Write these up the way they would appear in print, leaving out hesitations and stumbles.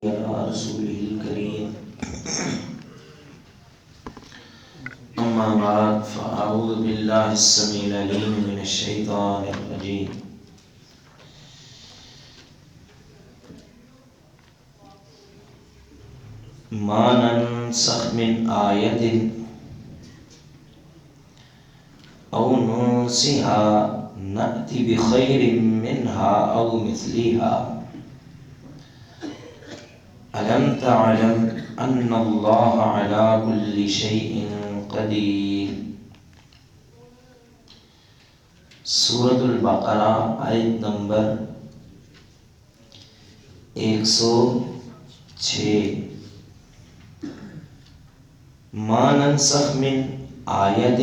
على رسوله الكريم أما بعد فأعوذ بالله السميع العليم من الشيطان الرجيم ما ننسخ من آية أو ننسها نأتي بخير منها أو مثلها ألم تعلم أن الله على كل شيء قدير۔ سورۃ البقرہ آیت نمبر 106۔ ما ننسخ من آیت،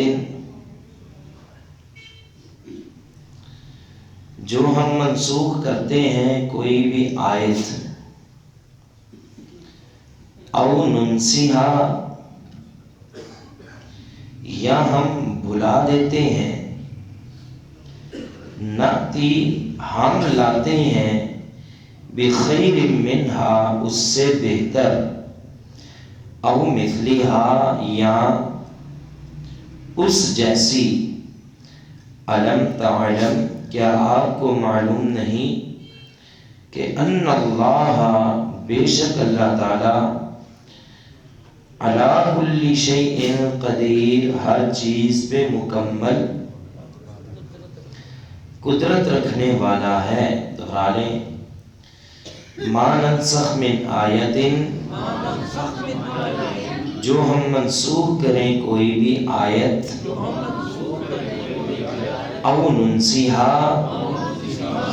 جو ہم منسوخ کرتے ہیں کوئی بھی آیت، او ننسیہا، یا ہم بھلا دیتے ہیں، نأتی، ہم لاتے ہیں، بخیر منہا، اس سے بہتر، او مثلہا، یا اس جیسی۔ الم تعلم، کیا آپ کو معلوم نہیں کہ ان اللہ، بے شک اللہ تعالی، علی کل شیء قدیر، ہر چیز پہ مکمل قدرت رکھنے والا ہے۔ دہرا لیں، ما ننسخ من آیت، جو ہم منسوخ کریں کوئی بھی آیت، او ننسیہا،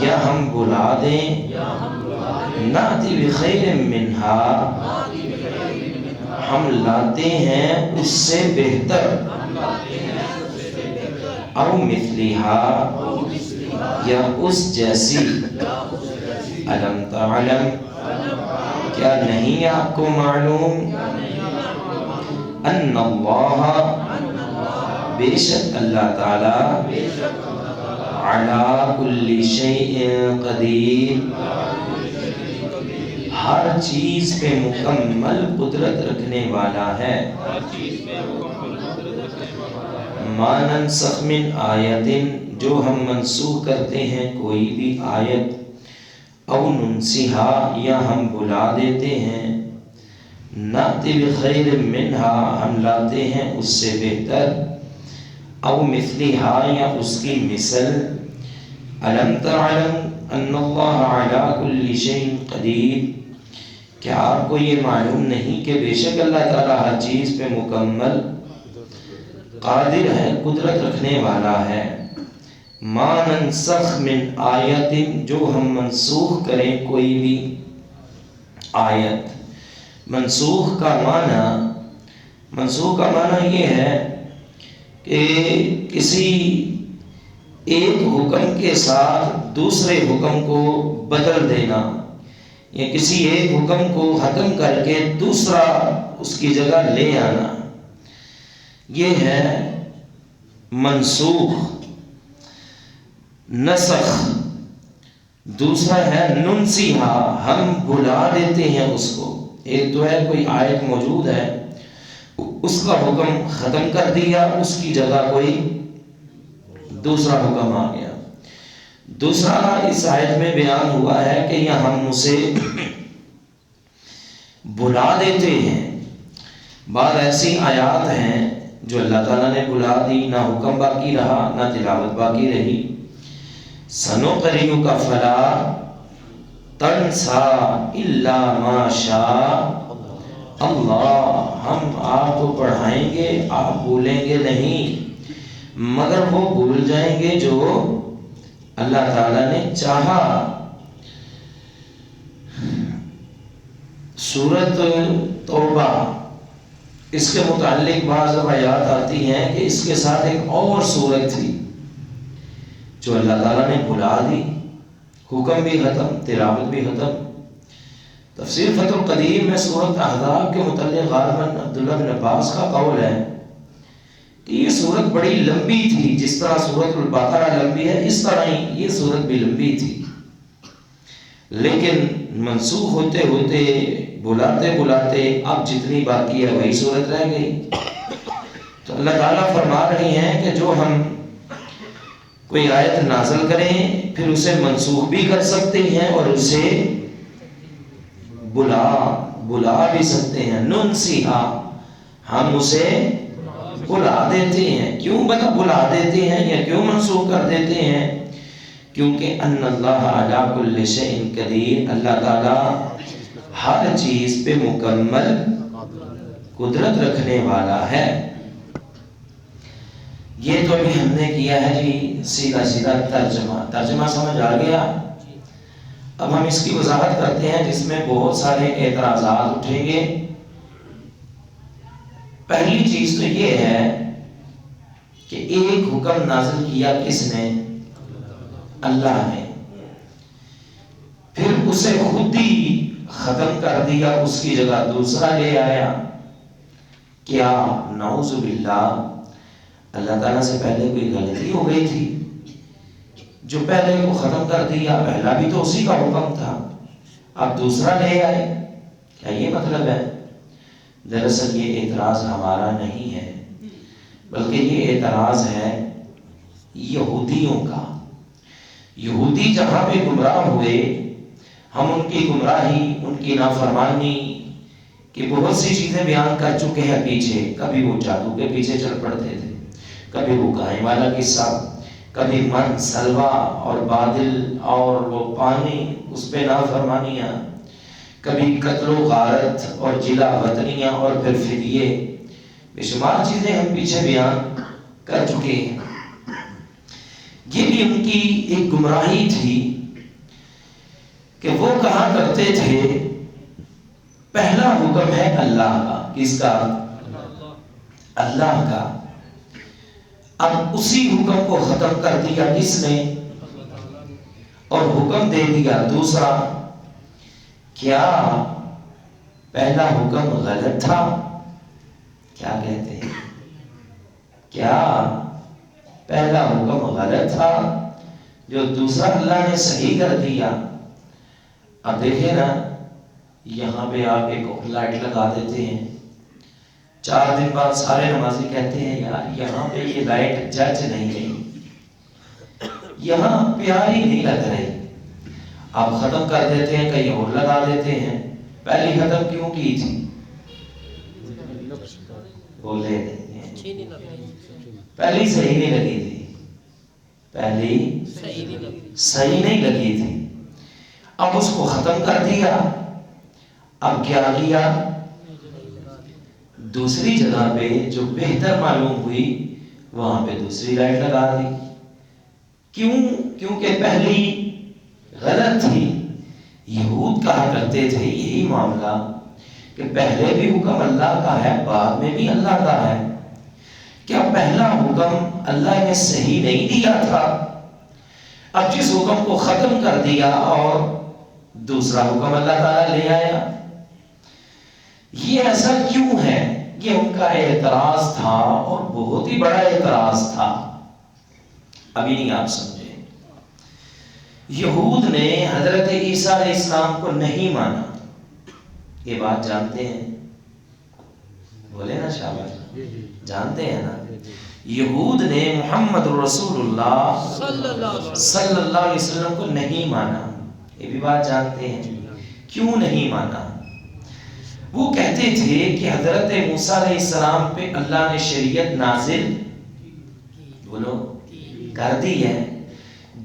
یا ہم بھلا دیں، نأتی بخیر منہا، ہم لاتے ہیں اس سے بہتر، او مثلہا، یا اس جیسی۔ الم تعلم، کیا نہیں آپ کو معلوم، ان اللہ، بے شک اللہ تعالی، علی کل شیء قدیر، ہر چیز پہ مکمل قدرت رکھنے والا ہے۔ ما ننسخ من آیت، جو ہم منسوخ کرتے ہیں کوئی بھی آیت، او ننسیہا، یا ہم بھلا دیتے ہیں، نأتی بخیر منہا، ہم لاتے ہیں اس سے بہتر، او مثلہا، یا اس کی مثل۔ الم تعلم ان اللہ علی کل شیء قدیر، کیا آپ کو یہ معلوم نہیں کہ بے شک اللہ تعالیٰ ہر چیز پہ مکمل قادر ہے، قدرت رکھنے والا ہے۔ ما ننسخ من آیت، جو ہم منسوخ کریں کوئی بھی آیت۔ منسوخ کا معنی یہ ہے کہ کسی ایک حکم کے ساتھ دوسرے حکم کو بدل دینا، یا کسی ایک حکم کو ختم کر کے دوسرا اس کی جگہ لے آنا، یہ ہے منسوخ۔ نسخ دوسرا ہے ننسیہا، ہم بھلا دیتے ہیں اس کو۔ ایک تو ہے کوئی آیت موجود ہے، اس کا حکم ختم کر دیا، اس کی جگہ کوئی دوسرا حکم آ گیا۔ دوسرا اس آیت میں بیان ہوا ہے کہ یہ ہم اسے بھلا دیتے ہیں۔ بعض ایسی آیات ہیں جو اللہ تعالیٰ نے بھلا دی، نہ حکم باقی رہا، نہ تلاوت باقی رہی۔ سنقرئک فلا تنسیٰ الا ما شاء اللہ، ہم آپ کو پڑھائیں گے، آپ بھولیں گے نہیں، مگر وہ بھول جائیں گے جو اللہ تعالیٰ نے چاہا۔ سورۃ توبہ، اس کے متعلق بعض روایات آتی ہیں کہ اس کے ساتھ ایک اور سورت تھی جو اللہ تعالیٰ نے بھلا دی، حکم بھی ختم، تلاوت بھی ختم۔ تفسیر فتح القدیر میں سورۃ احزاب کے متعلق غالباً عبداللہ بن عباس کا قول ہے کہ یہ سورت بڑی لمبی تھی، جس طرح سورۃ البقرہ لمبی ہے اس طرح ہی یہ سورت بھی لمبی تھی، لیکن منسوخ ہوتے ہوتے بلاتے بلاتے اب جتنی باقی ہے وہی صورت رہ گئی. تو اللہ تعالیٰ فرما رہے ہیں کہ جو ہم کوئی آیت نازل کریں پھر اسے منسوخ بھی کر سکتے ہیں اور اسے بلا بھی سکتے ہیں. ننسیہا ہم اسے بلا دیتے ہیں. کیوں بلا دیتے ہیں یا کیوں منسوخ کر دیتے ہیں؟ کیونکہ ان اللہ علی کل شیء قدیر، اللہ تعالی ہر چیز پہ مکمل قدرت رکھنے والا ہے. یہ تو ابھی ہم نے کیا ہے جی سیدھا سیدھا ترجمہ سمجھ آ گیا. اب ہم اس کی وضاحت کرتے ہیں جس میں بہت سارے اعتراضات اٹھیں گے. پہلی چیز تو یہ ہے کہ ایک حکم نازل کیا کس نے؟ اللہ نے. پھر اسے خود ہی ختم کر دیا، اس کی جگہ دوسرا لے آیا. کیا نعوذ باللہ اللہ تعالیٰ سے پہلے کوئی غلطی ہو گئی تھی جو پہلے کو ختم کر دیا؟ پہلا بھی تو اسی کا حکم تھا، اب دوسرا لے آئے. کیا یہ مطلب ہے؟ دراصل یہ اعتراض ہمارا نہیں ہے بلکہ یہ اعتراض ہے یہودیوں کا. یہودی جہاں پہ گمراہ ہوئے ہم ان کی گمراہی، ان کی نافرمانی کی بہت سی چیزیں بیان کر چکے ہیں پیچھے. کبھی وہ جادو کے پیچھے چل پڑتے تھے، کبھی وہ گائے والا قصہ، کبھی من سلوا اور بادل اور وہ پانی اس پہ نافرمانیاں، کبھی قتل و غارت اور جلا وطنیاں اور پھر فدیے. بے شمار چیزیں ہم پیچھے بیان کر چکے ہیں. یہ بھی ان کی ایک گمراہی تھی کہ وہ کہا کرتے تھے پہلا حکم ہے اللہ کا. کس کا؟ اللہ کا. اب اسی حکم کو ختم کر دیا کس نے؟ اور حکم دے دیا دوسرا. کیا پہلا حکم غلط تھا؟ کیا کہتے ہیں؟ کیا پہلا حکم غلط تھا جو دوسرا اللہ نے صحیح کر دیا؟ اب دیکھیں نا، یہاں پہ آپ ایک لائٹ لگا دیتے ہیں، 4 دن بعد سارے نمازی کہتے ہیں یار یہاں پہ یہ لائٹ جج نہیں رہی، یہاں پیاری نہیں لگ رہی. آپ ختم کر دیتے ہیں، کہیں اور لگا دیتے ہیں. پہلی ختم کیوں کی تھی؟ بولے پہلی صحیح نہیں لگی تھی، پہلی صحیح نہیں لگی تھی. اب اس کو ختم کر دیا. اب کیا کیا؟ دوسری جگہ پہ جو بہتر معلوم ہوئی وہاں پہ دوسری لائٹ لگا دی. کیوں؟ کیونکہ پہلی غلط تھی. یہود کہا کرتے تھے یہی معاملہ کہ پہلے بھی حکم اللہ کا ہے بعد میں بھی اللہ کا ہے. کیا پہلا حکم اللہ نے صحیح نہیں دیا تھا؟ اب جس حکم کو ختم کر دیا اور دوسرا حکم اللہ تعالیٰ لے آیا. یہ ایسا کیوں ہے؟ یہ ان کا اعتراض تھا اور بہت ہی بڑا اعتراض تھا. ابھی نہیں آپ سمجھے. یہود نے حضرت عیسیٰ علیہ السلام کو نہیں مانا. یہ بات جانتے ہیں؟ بولے نا شاباش، جانتے ہیں نا. یہود نے محمد رسول اللہ صلی اللہ علیہ وسلم کو نہیں مانا. یہ بھی بات جانتے ہیں. کیوں نہیں مانا؟ وہ کہتے تھے کہ حضرت موسیٰ علیہ السلام پہ اللہ نے شریعت نازل بولو کر دی ہے.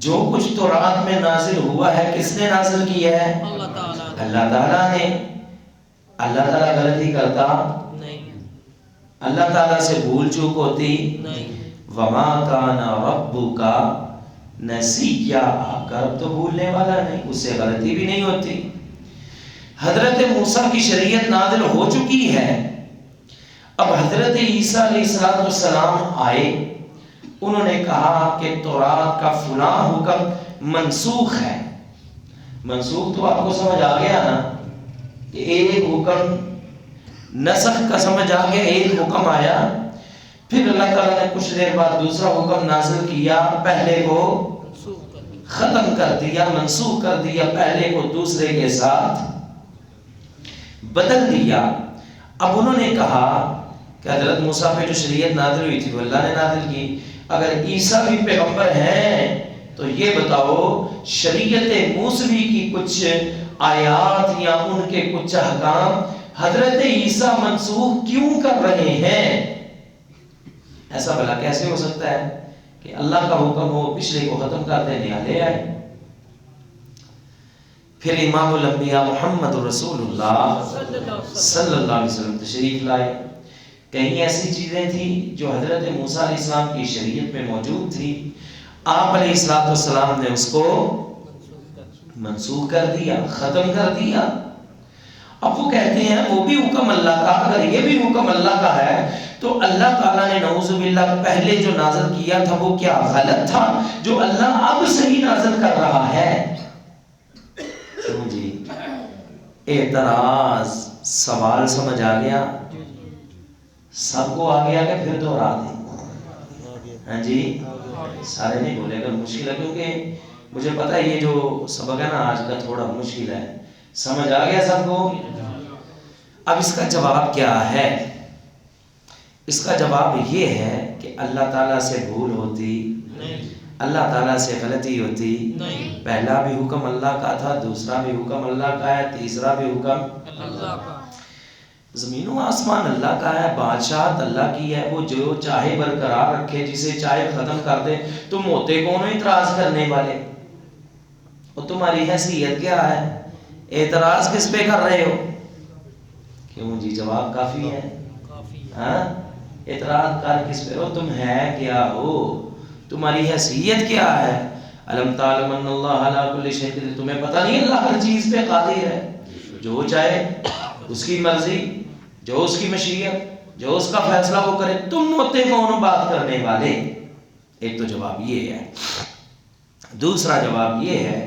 جو کچھ تورات میں نازل ہوا ہے کس نے نازل کیا ہے؟ اللہ تعالیٰ نے. اللہ تعالیٰ غلطی کرتا نہیں، اللہ تعالیٰ سے بھول چوک ہوتی نہیں. وما کان ربک نسیٰ، آپ کا رب تو بھولنے والا نہیں، اس سے غلطی بھی نہیں ہوتی. حضرت موسیٰ کی شریعت نازل ہو چکی ہے. اب حضرت عیسیٰ علیہ السلام آئے، انہوں نے کہا کہ تورات کا فلاں حکم منسوخ ہے. منسوخ تو آپ کو سمجھ آ گیا نا کہ ایک حکم نسخ کا سمجھ آ گیا. ایک حکم آیا، پھر اللہ تعالیٰ نے کچھ دیر بعد دوسرا حکم نازل کیا، پہلے کو ختم کر دیا، منسوخ کر دیا، پہلے کو دوسرے کے ساتھ بدل دیا۔ اب انہوں نے کہا کہ حضرت موسیٰ پہ جو شریعت نازل ہوئی تھی وہ اللہ نے نازل کی، اگر عیسیٰ بھی پیغمبر ہیں تو یہ بتاؤ شریعت موسوی کی کچھ آیات یا ان کے کچھ احکام حضرت عیسیٰ منسوخ کیوں کر رہے ہیں؟ ایسا بھلا کیسے ہو سکتا ہے کہ اللہ کا حکم ہو پچھلے کو ختم کر دے نیا لے آئے؟ پھر امام الانبیاء محمد رسول اللہ صلی اللہ علیہ وسلم تشریف لائے۔ کہیں ایسی چیزیں تھیں جو حضرت موسیٰ علیہ السلام کی شریعت میں موجود تھی، آپ علیہ السلام نے اس کو منسوخ کر دیا، ختم کر دیا۔ اب وہ کہتے ہیں وہ بھی حکم اللہ کا، اگر یہ بھی حکم اللہ کا ہے تو اللہ تعالیٰ نے نعوذ باللہ پہلے جو نازل کیا تھا وہ کیا غلط تھا جو اللہ اب صحیح نازل کر رہا ہے؟ جی اعتراض، سوال سمجھ آ گیا؟ سب کو آ گیا کہ پھر دوہرا دیں؟ ہاں جی سارے نہیں بولے گا، مشکل ہے کیونکہ مجھے پتا ہے یہ جو سبق ہے نا آج کا تھوڑا مشکل ہے۔ سمجھ آ گیا سب کو؟ اب اس کا جواب کیا ہے؟ اس کا جواب یہ ہے کہ اللہ تعالیٰ سے بھول ہوتی، اللہ تعالیٰ سے غلطی ہوتی، پہلا بھی حکم اللہ کا تھا، دوسرا بھی حکم اللہ کا ہے، تیسرا بھی حکم اللہ کا۔ زمین و آسمان اللہ کا ہے، بادشاہت اللہ کی ہے، وہ جو چاہے برقرار رکھے، جسے چاہے ختم کر دے۔ تم ہوتے کون ہو اعتراض کرنے والے؟ اور تمہاری حیثیت کیا ہے؟ اعتراض کس پہ کر رہے ہو؟ کیوں جی جواب کافی ہے؟ ہاں اعتراض کر کس پہ ہو؟ تم ہے کیا ہو؟ تمہاری حیثیت کیا ہے؟ علم تعلم ان اللہ علی کل شیء قدیر، تمہیں پتہ نہیں اللہ ہر چیز پہ قادر ہے، جو چاہے اس کی مرضی، جو اس کی مشیت، جو اس کا فیصلہ وہ کرے، تم ہوتے کون بات کرنے والے؟ ایک تو جواب یہ ہے۔ دوسرا جواب یہ ہے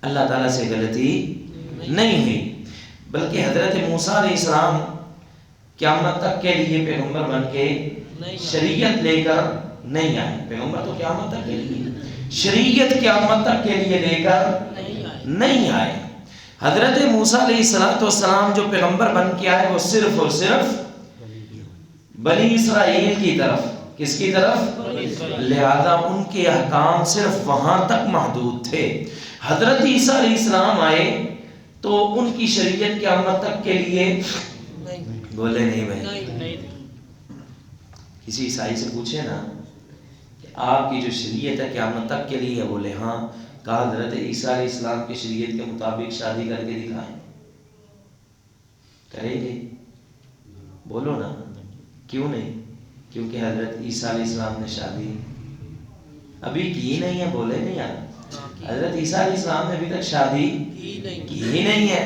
اللہ تعالیٰ سے غلطی نہیں ہوئی، بلکہ حضرت موسیٰ علیہ السلام قیامت تک کے لیے پیغمبر بن کے شریعت لے کر نہیں آئے۔ پیغمبر تو قیامت تک کے لیے، شریعت قیامت تک کے لیے لے کر نہیں آئے۔ حضرت موسیٰ علیہ السلام جو پیغمبر بن کے آئے وہ صرف اور صرف بنی اسرائیل کی طرف، کس کی طرف؟ لہذا ان کے احکام صرف وہاں تک محدود تھے۔ حضرت عیسیٰ علیہ السلام آئے تو ان کی شریعت قیامت تک کے لیے بولے نہیں بھائی، کسی عیسائی سے پوچھے نا کہ آپ کی جو شریعت ہے قیامت تک کے لیے، بولے ہاں۔ کہا حضرت عیسیٰ علیہ السلام کی شریعت کے مطابق شادی کر کے دکھائیں، کریں گے؟ بولو نا کیوں نہیں؟ کیونکہ حضرت عیسیٰ علیہ السلام نے شادی ابھی کی نہیں ہے، بولے نہیں یار؟ حضرت عیسیٰ علیہ السلام نے ابھی تک شادی کی ہی نہیں ہے،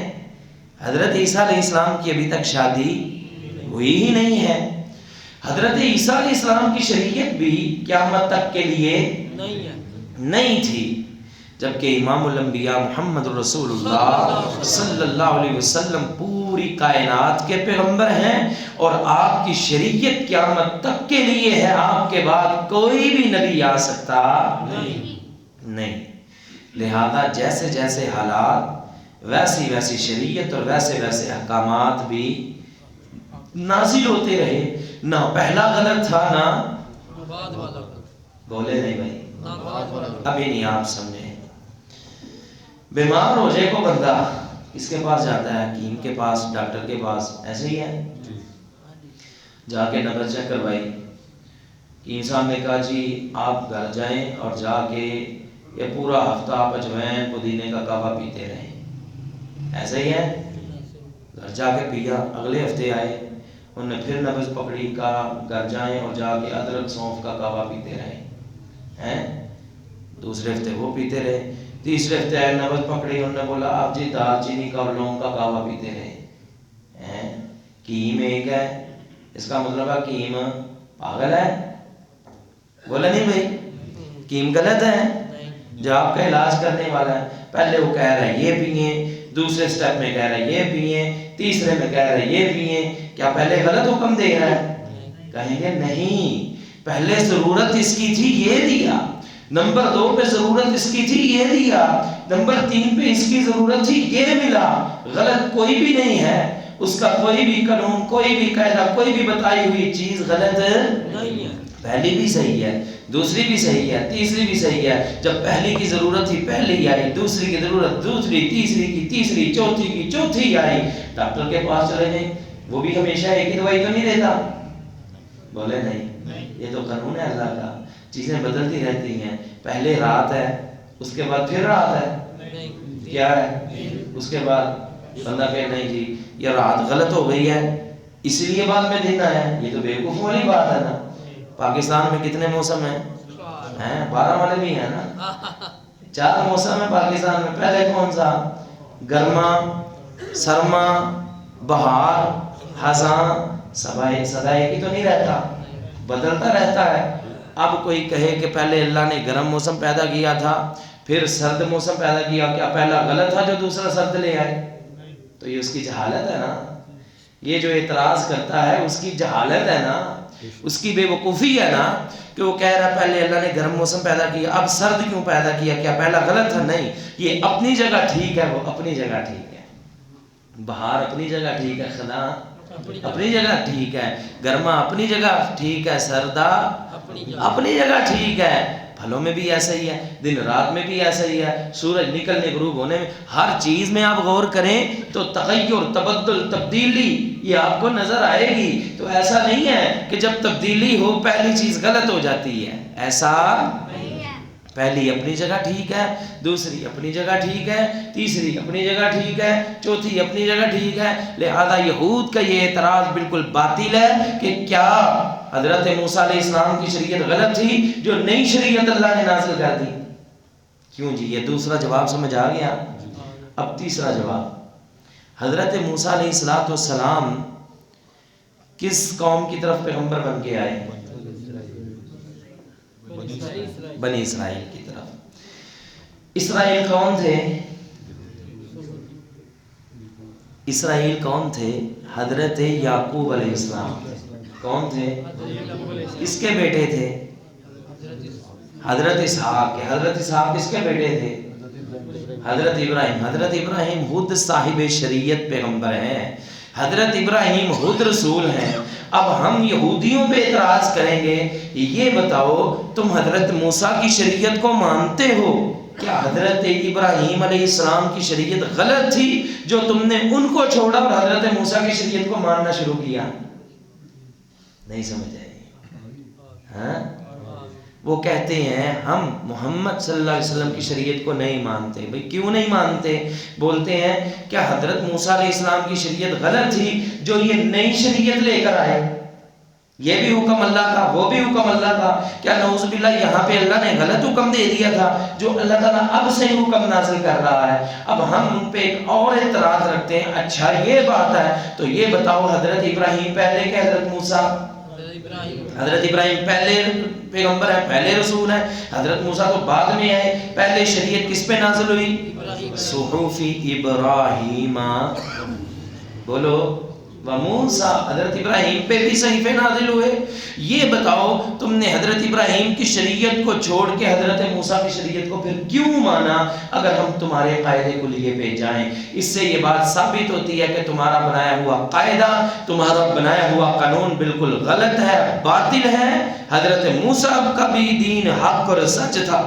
حضرت عیسیٰ علیہ السلام کی ابھی تک شادی ہوئی ہی نہیں ہے۔ حضرت عیسیٰ علیہ السلام کی شریعت بھی قیامت تک کے لیے نہیں تھی، جبکہ امام الانبیاء محمد رسول اللہ صلی اللہ علیہ وسلم پوری کائنات کے پیغمبر ہیں اور آپ کی شریعت قیامت تک کے لیے ہے، آپ کے بعد کوئی بھی نبی آ سکتا نہیں۔ لہذا جیسے جیسے حالات ویسی ویسی شریعت اور ویسے ویسے احکامات بھی نازل ہوتے رہے، نہ پہلا غلط تھا نہ بعد والا۔ بولے نہیں بھائی؟ ابھی نہیں آپ سمجھے۔ بیمار ہو جائے کو بندہ کس کے پاس جاتا ہے؟ حکیم کے پاس، ڈاکٹر کے پاس، ایسے ہی ہے؟ جا کے نبض چیک کروائی، حکیم صاحب نے کہا جی آپ گھر جائیں اور جا کے یہ پورا ہفتہ آپ اجوائن پودینے کا کعوہ پیتے رہیں، ایسے ہی ہے؟ گھر جا کے پیا، اگلے ہفتے آئے، انہوں نے پھر نبض پکڑی، کہا گھر جائیں اور جا کے ادرک سونف کا کعوہ پیتے رہیں، دوسرے ہفتے وہ پیتے رہے، تیسرے ہفتے آئے، نبض پکڑی، انہوں نے بولا آپ جی دال چینی کا اور لونگ کا کعوہ پیتے رہے۔ کیم ایک ہے، اس کا مطلب ہے کیم پاگل ہے؟ بولا نہیں بھائی؟ کیم غلط ہے جو آپ کا علاج کرنے والا ہے، پہلے وہ کہہ رہا ہے یہ پئیں، دوسرے سٹیپ میں کہہ رہا ہے یہ پئیں، تیسرے میں کہہ رہا ہے یہ پئیں، کیا پہلے غلط حکم دے رہا ہے؟ کہیں گے نہیں، پہلے ضرورت اس کی تھی یہ دیا، نمبر 2 پہ ضرورت اس کی تھی یہ دیا، نمبر 3 پہ اس کی ضرورت تھی یہ ملا۔ غلط کوئی بھی نہیں ہے، اس کا کوئی بھی قانون، کوئی بھی قاعدہ، کوئی بھی بتائی ہوئی چیز غلط نہیں ہے۔ پہلی بھی صحیح ہے، دوسری بھی صحیح ہے، تیسری بھی صحیح ہے۔ جب پہلی کی ضرورت تھی پہلی آئی، دوسری کی ضرورت دوسری، تیسری کی تیسری، چوتھی کی چوتھی آئی۔ ڈاکٹر کے پاس چلے جائیں، وہ بھی ہمیشہ ایک ہی دوائی تو نہیں دیتا، بولے نہیں، یہ تو قانون ہے اللہ کا، چیزیں بدلتی رہتی ہیں۔ پہلے رات ہے، اس کے بعد پھر رات ہے، کیا ہے، اس کے بعد بندہ کہ نہیں جی یہ رات غلط ہو گئی ہے اس لیے بعد میں دن آیا ہے، یہ تو بیوقوف والی بات ہے نا۔ پاکستان میں کتنے موسم ہیں؟ 12 والے بھی ہیں نا، 4 موسم ہیں پاکستان میں۔ پہلے کون سا؟ گرما، سرما، بہار، خزاں، سدا ایک ہی تو نہیں رہتا، بدلتا رہتا ہے۔ اب کوئی کہے کہ پہلے اللہ نے گرم موسم پیدا کیا تھا پھر سرد موسم پیدا کیا، کیا پہلا غلط تھا جو دوسرا سرد لے آئے؟ تو یہ اس کی جہالت ہے نا، یہ جو اعتراض کرتا ہے اس کی جہالت ہے نا، اس کی بے وقوفی ہے نا، کہ وہ کہہ رہا پہلے اللہ نے گرم موسم پیدا کیا اب سرد کیوں پیدا کیا، کیا پہلا غلط تھا؟ نہیں، یہ اپنی جگہ ٹھیک ہے، وہ اپنی جگہ ٹھیک ہے۔ بہار اپنی جگہ ٹھیک ہے، خزاں اپنی جگہ ٹھیک ہے، گرما اپنی جگہ ٹھیک ہے، سردا اپنی جگہ ٹھیک ہے۔ پھلوں میں بھی ایسا ہی ہے، دن رات میں بھی ایسا ہی ہے، سورج نکلنے غروب ہونے میں، ہر چیز میں آپ غور کریں تو تغیر، تبدل، تبدیلی یہ آپ کو نظر آئے گی۔ تو ایسا نہیں ہے کہ جب تبدیلی ہو پہلی چیز غلط ہو جاتی ہے، ایسا پہلی اپنی جگہ ٹھیک ہے، دوسری اپنی جگہ ٹھیک ہے، تیسری اپنی جگہ ٹھیک ہے، چوتھی اپنی جگہ ٹھیک ہے۔ لہذا یہود کا یہ اعتراض بالکل باطل ہے کہ کیا حضرت موسیٰ علیہ السلام کی شریعت غلط تھی جو نئی شریعت اللہ نے نازل کر دی؟ کیوں جی، یہ دوسرا جواب سمجھ آ گیا۔ اب تیسرا جواب، حضرت موسیٰ علیہ السلام کس قوم کی طرف پیغمبر بن کے آئے؟ بنی اسرائیل کی طرف۔ اسرائیل کون تھے؟ اسرائیل کون تھے؟ حضرت یعقوب علیہ السلام۔ کون تھے؟ کس کے بیٹے تھے؟ حضرت اسحاق کے۔ حضرت اسحاق کس کے بیٹے تھے؟ حضرت ابراہیم۔ حضرت ابراہیم خود صاحب شریعت پیغمبر ہیں، حضرت ابراہیم خود رسول ہیں۔ اب ہم یہودیوں پہ اعتراض کریں گے، یہ بتاؤ تم حضرت موسیٰ کی شریعت کو مانتے ہو، کیا حضرت ابراہیم علیہ السلام کی شریعت غلط تھی جو تم نے ان کو چھوڑا اور حضرت موسیٰ کی شریعت کو ماننا شروع کیا؟ نہیں سمجھ آئی؟ ہاں، وہ کہتے ہیں ہم محمد صلی اللہ علیہ وسلم کی شریعت کو نہیں مانتے۔ بھئی کیوں نہیں مانتے؟ بولتے ہیں کیا حضرت موسیٰ علیہ السلام کی شریعت غلط تھی جو یہ نئی شریعت لے کر آئے؟ یہ بھی حکم اللہ کا، وہ بھی حکم اللہ کا، کیا نعوذ باللہ یہاں پہ اللہ نے غلط حکم دے دیا تھا جو اللہ تعالیٰ اب سے حکم نازل کر رہا ہے؟ اب ہم ان پہ ایک اور اعتراض رکھتے ہیں، اچھا یہ بات ہے تو یہ بتاؤ حضرت ابراہیم پہلے کہ حضرت موسیٰ؟ حضرت ابراہیم پہلے پیغمبر ہے، پہلے رسول ہے، حضرت موسیٰ تو بعد میں آئے۔ پہلے شریعت کس پہ نازل ہوئی؟ صحف ابراہیم، بولو، وموسیٰ، حضرت ابراہیم پہ بھی صحیفے نازل ہوئے۔ یہ بتاؤ تم نے حضرت ابراہیم کی شریعت کو چھوڑ کے حضرت موسیٰ کی شریعت کو پھر کیوں مانا اگر ہم تمہارے قاعدے کلیے پہ جائیں؟ اس سے یہ بات ثابت ہوتی ہے کہ تمہارا بنایا ہوا قاعدہ، تمہارا بنایا ہوا قانون بالکل غلط ہے، باطل ہے۔ حضرت موسیٰ کا بھی دین حق اور سچ تھا،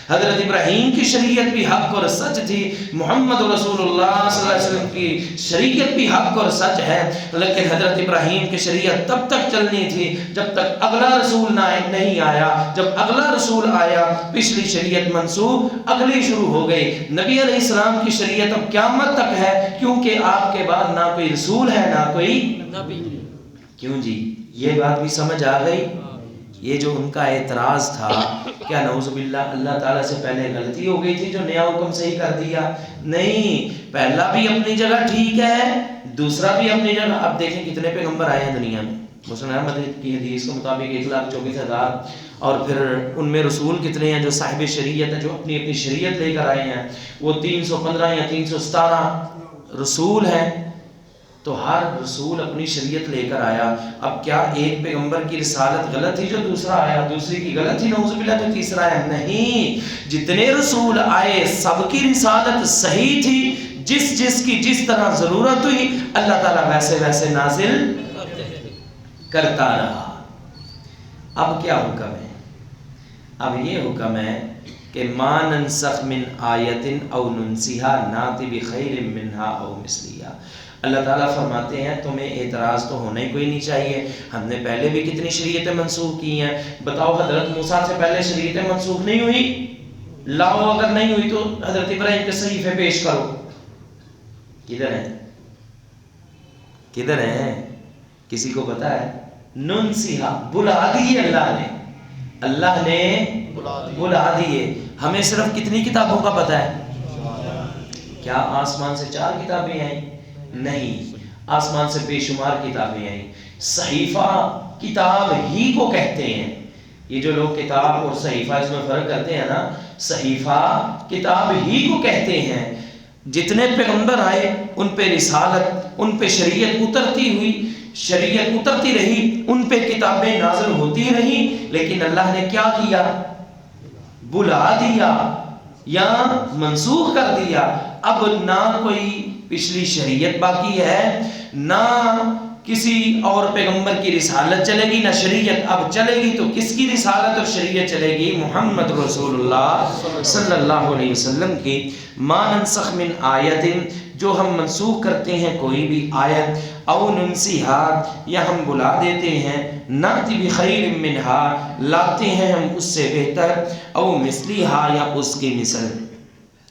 حضرت ابراہیم کی شریعت بھی حق اور سچ تھی، محمد رسول اللہ صلی اللہ علیہ وسلم کی شریعت بھی حق اور سچ ہے، لیکن حضرت ابراہیم کی شریعت تب تک چلنی تھی جب تک اگلا رسول نہیں آیا۔ جب اگلا رسول آیا پچھلی شریعت منسوخ، اگلی شروع ہو گئی۔ نبی علیہ السلام کی شریعت اب قیامت تک ہے کیونکہ آپ کے بعد نہ کوئی رسول ہے نہ کوئی نبی۔ کیوں جی، یہ بات بھی سمجھ آ گئی؟ یہ جو ان کا اعتراض تھا، کیا نعوذ باللہ اللہ تعالیٰ سے پہلے غلطی ہو گئی تھی جو نیا حکم صحیح کر دیا؟ نہیں، پہلا بھی اپنی جگہ ٹھیک ہے، دوسرا بھی اپنی جگہ۔ اب دیکھیں کتنے پیغمبر آئے ہیں دنیا میں۔ مسلم احمد کی حدیث کے مطابق 1,24,000، اور پھر ان میں رسول کتنے ہیں جو صاحب شریعت ہیں، جو اپنی اپنی شریعت لے کر آئے ہیں؟ وہ 315 یا 317 رسول ہیں۔ تو ہر رسول اپنی شریعت لے کر آیا. اب کیا ایک پیغمبر کی رسالت غلط تھی جو دوسرا آیا، دوسری کی غلط تھی نعوذ باللہ تو تیسرا آیا؟ نہیں، جتنے رسول آئے سب کی رسالت صحیح تھی. جس کی جس طرح ضرورت ہوئی اللہ تعالیٰ ویسے ویسے نازل کرتا رہا. اب کیا حکم ہے؟ اب یہ حکم ہے کہ ما ننسخ من آیت او ننسیها ناتی بخیر منہا او مثلیہا. اللہ تعالیٰ فرماتے ہیں تمہیں اعتراض تو ہونا ہی کوئی نہیں چاہیے. ہم نے پہلے بھی کتنی شریعتیں منسوخ کی ہیں. بتاؤ حضرت موسیٰ سے پہلے شریعتیں منسوخ نہیں ہوئی؟ لاؤ، اگر نہیں ہوئی تو حضرت ابراہیم کے صحیفے پیش کرو. کدھر ہیں؟ کدھر ہیں؟ کسی کو پتا ہے؟ ننسیہا، بلا دیے اللہ نے بلا دیے. ہمیں صرف کتنی کتابوں کا پتہ ہے؟ کیا آسمان سے 4 کتابیں آئیں؟ نہیں، آسمان سے بے شمار کتابیں آئیں. صحیفہ کتاب ہی کو کہتے ہیں. یہ جو لوگ کتاب اور صحیفہ اس میں فرق کرتے ہیں نا، صحیفہ کتاب ہی کو کہتے ہیں. جتنے پیغمبر آئے ان پہ رسالت، ان پہ شریعت اترتی ہوئی، شریعت اترتی رہی، ان پہ کتابیں نازل ہوتی رہی. لیکن اللہ نے کیا کیا؟ بلا دیا یا منسوخ کر دیا. اب نہ کوئی پچھلی شریعت باقی ہے، نہ کسی اور پیغمبر کی رسالت چلے گی، نہ شریعت اب چلے گی. تو کس کی رسالت اور شریعت چلے گی؟ محمد رسول اللہ صلی اللہ علیہ وسلم کی. ما ننسخ من آیت، جو ہم منسوخ کرتے ہیں کوئی بھی آیت، او ننسیہا، یا ہم بلا دیتے ہیں، ناتی بخیر منہا، لاتے ہیں ہم اس سے بہتر، او مثلیہا، یا اس کی مثل.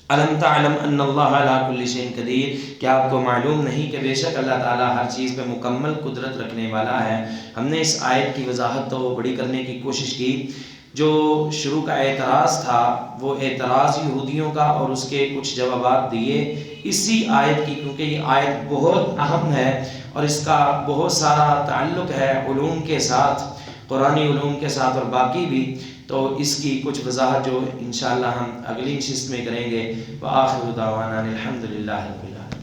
الم تعلم ان اللہ علی کل شیء قدیر، کیا آپ کو معلوم نہیں کہ بے شک اللہ تعالیٰ ہر چیز پہ مکمل قدرت رکھنے والا ہے. ہم نے اس آیت کی وضاحت تو بڑی کرنے کی کوشش کی. جو شروع کا اعتراض تھا وہ اعتراض یہودیوں کا، اور اس کے کچھ جوابات دیے اسی آیت کی، کیونکہ یہ آیت بہت اہم ہے اور اس کا بہت سارا تعلق ہے علوم کے ساتھ، قرآنی علوم کے ساتھ اور باقی بھی. تو اس کی کچھ وضاحت جو انشاءاللہ ہم اگلی نشست میں کریں گے. وآخر دعوانا الحمدللہ رب العالمین.